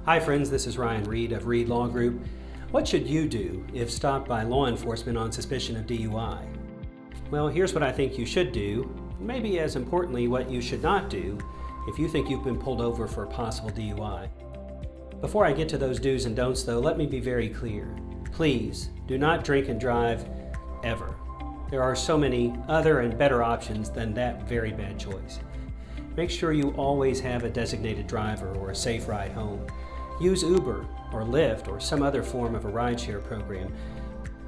Hi friends, this is Ryan Reed of Reed Law Group. What should you do if stopped by law enforcement on suspicion of DUI? Well, here's what I think you should do, maybe as importantly what you should not do if you think you've been pulled over for a possible DUI. Before I get to those do's and don'ts though, let me be very clear. Please, do not drink and drive ever. There are so many other and better options than that very bad choice. Make sure you always have a designated driver or a safe ride home. Use Uber or Lyft or some other form of a rideshare program.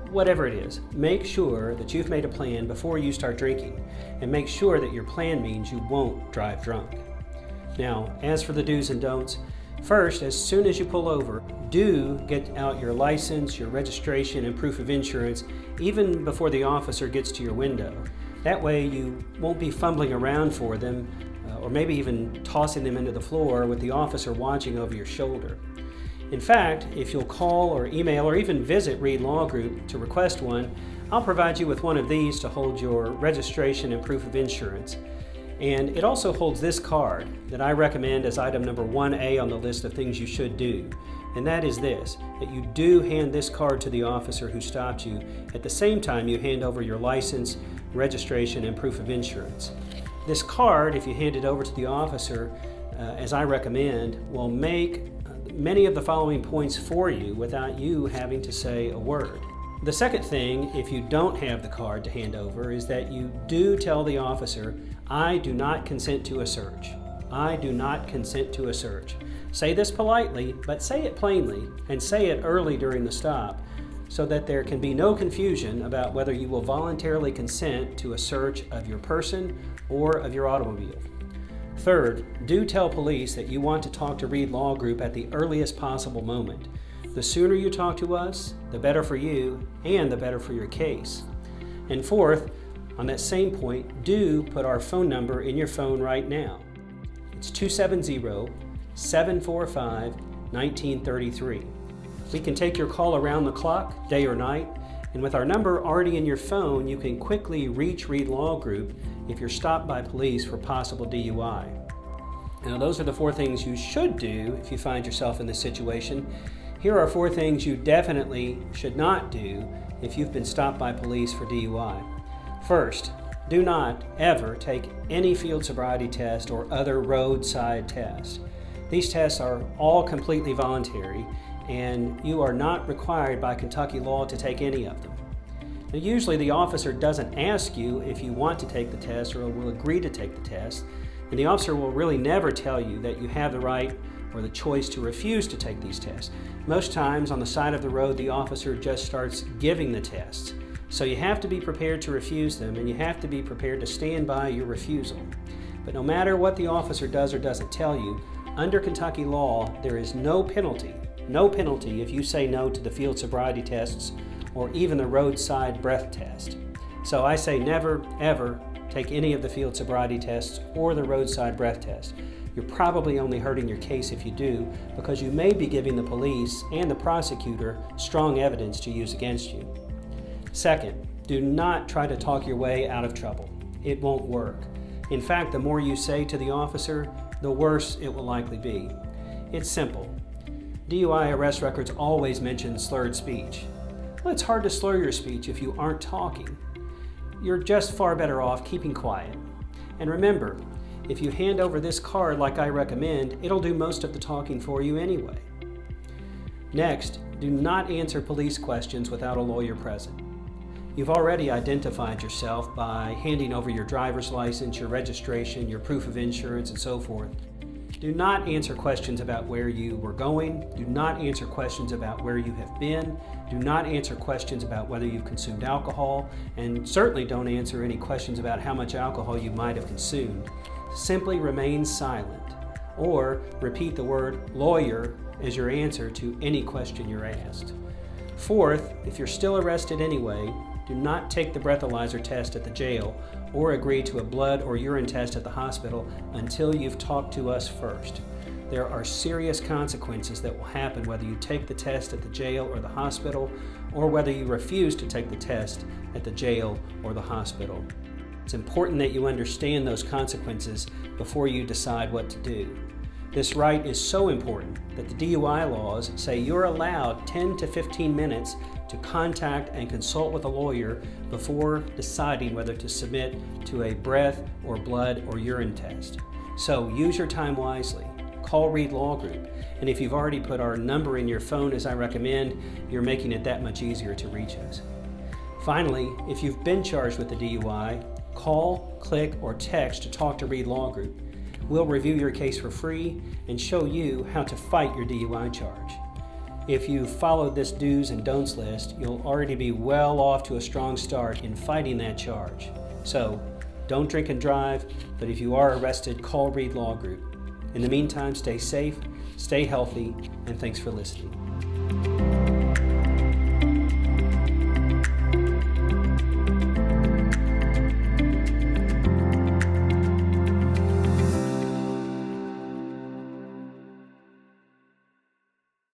Whatever it is, make sure that you've made a plan before you start drinking, and make sure that your plan means you won't drive drunk. Now, as for the do's and don'ts, first, as soon as you pull over, do get out your license, your registration, and proof of insurance even before the officer gets to your window. That way you won't be fumbling around for them or maybe even tossing them into the floor with the officer watching over your shoulder. In fact, if you'll call or email or even visit Reed Law Group to request one, I'll provide you with one of these to hold your registration and proof of insurance. And it also holds this card that I recommend as item number 1A on the list of things you should do. And that is this, that you do hand this card to the officer who stopped you at the same time you hand over your license, registration, and proof of insurance. This card, if you hand it over to the officer, as I recommend, will make many of the following points for you without you having to say a word. The second thing, if you don't have the card to hand over, is that you do tell the officer, "I do not consent to a search. I do not consent to a search." Say this politely, but say it plainly, and say it early during the stop, so that there can be no confusion about whether you will voluntarily consent to a search of your person or of your automobile. Third, do tell police that you want to talk to Reed Law Group at the earliest possible moment. The sooner you talk to us, the better for you and the better for your case. And fourth, on that same point, do put our phone number in your phone right now. It's 270-745-1933. We can take your call around the clock, day or night, and with our number already in your phone, you can quickly reach Reed Law Group if you're stopped by police for possible DUI. Now, those are the 4 things you should do if you find yourself in this situation. Here are 4 things you definitely should not do if you've been stopped by police for DUI. First, do not ever take any field sobriety test or other roadside test. These tests are all completely voluntary, and you are not required by Kentucky law to take any of them. Now, usually the officer doesn't ask you if you want to take the test or will agree to take the test, and the officer will really never tell you that you have the right or the choice to refuse to take these tests. Most times on the side of the road, the officer just starts giving the tests. So you have to be prepared to refuse them, and you have to be prepared to stand by your refusal. But no matter what the officer does or doesn't tell you, under Kentucky law, there is no penalty if you say no to the field sobriety tests or even the roadside breath test. So I say never, ever take any of the field sobriety tests or the roadside breath test. You're probably only hurting your case if you do, because you may be giving the police and the prosecutor strong evidence to use against you. Second, do not try to talk your way out of trouble. It won't work. In fact, the more you say to the officer, the worse it will likely be. It's simple. DUI arrest records always mention slurred speech. Well, it's hard to slur your speech if you aren't talking. You're just far better off keeping quiet. And remember, if you hand over this card like I recommend, it'll do most of the talking for you anyway. Next, do not answer police questions without a lawyer present. You've already identified yourself by handing over your driver's license, your registration, your proof of insurance, and so forth. Do not answer questions about where you were going. Do not answer questions about where you have been. Do not answer questions about whether you've consumed alcohol, and certainly don't answer any questions about how much alcohol you might have consumed. Simply remain silent, or repeat the word lawyer as your answer to any question you're asked. Fourth, if you're still arrested anyway, do not take the breathalyzer test at the jail or agree to a blood or urine test at the hospital until you've talked to us first. There are serious consequences that will happen whether you take the test at the jail or the hospital, or whether you refuse to take the test at the jail or the hospital. It's important that you understand those consequences before you decide what to do. This right is so important that the DUI laws say you're allowed 10 to 15 minutes to contact and consult with a lawyer before deciding whether to submit to a breath or blood or urine test. So use your time wisely. Call Reed Law Group, and if you've already put our number in your phone as I recommend, you're making it that much easier to reach us. Finally, if you've been charged with a DUI, call, click, or text to talk to Reed Law Group. We'll review your case for free and show you how to fight your DUI charge. If you followed this do's and don'ts list, you'll already be well off to a strong start in fighting that charge. So, don't drink and drive, but if you are arrested, call Reed Law Group. In the meantime, stay safe, stay healthy, and thanks for listening.